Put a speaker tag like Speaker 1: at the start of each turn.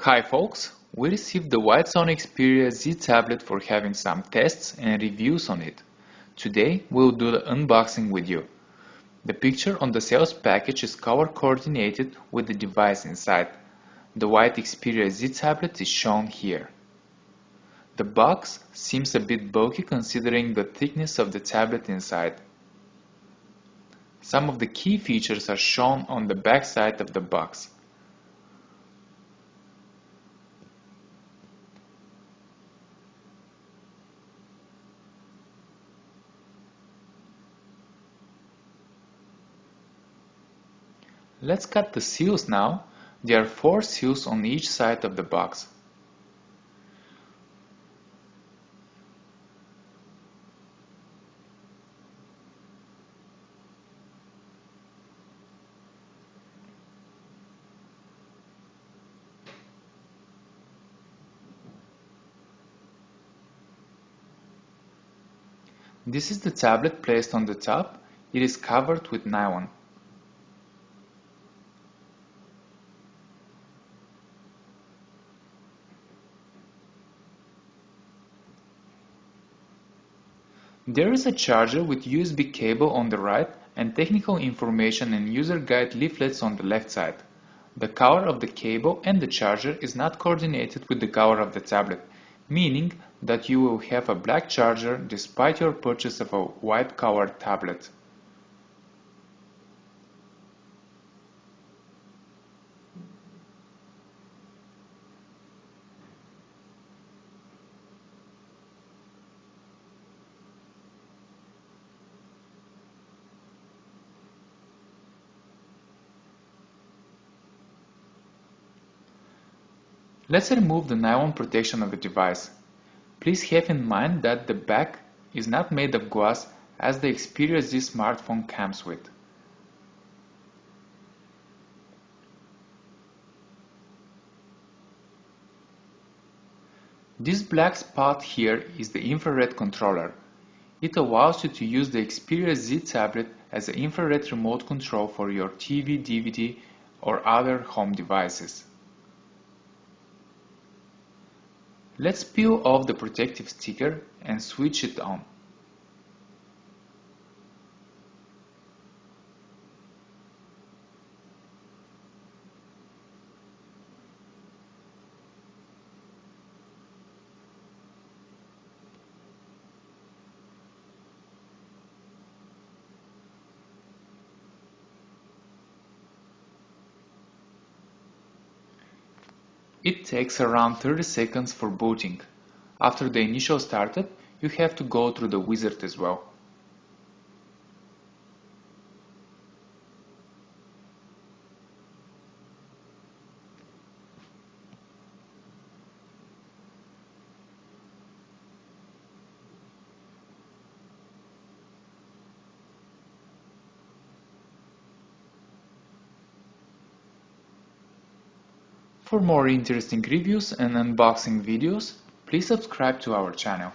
Speaker 1: Hi folks, we received the white Sony Xperia Z tablet for having some tests and reviews on it. Today we'll do the unboxing with you. The picture on the sales package is color coordinated with the device inside. The white Xperia Z tablet is shown here. The box seems a bit bulky considering the thickness of the tablet inside. Some of the key features are shown on the back side of the box. Let's cut the seals now. There are 4 seals on each side of the box. This is the tablet placed on the top. It is covered with nylon. There is a charger with USB cable on the right and technical information and user guide leaflets on the left side. The color of the cable and the charger is not coordinated with the color of the tablet, meaning that you will have a black charger despite your purchase of a white colored tablet. Let's remove the nylon protection of the device. Please have in mind that the back is not made of glass as the Xperia Z smartphone comes with. This black spot here is the infrared controller. It allows you to use the Xperia Z tablet as an infrared remote control for your TV, DVD or other home devices. Let's peel off the protective sticker and switch it on. It takes around 30 seconds for booting. After the initial startup, you have to go through the wizard as well. For more interesting reviews and unboxing videos, please subscribe to our channel.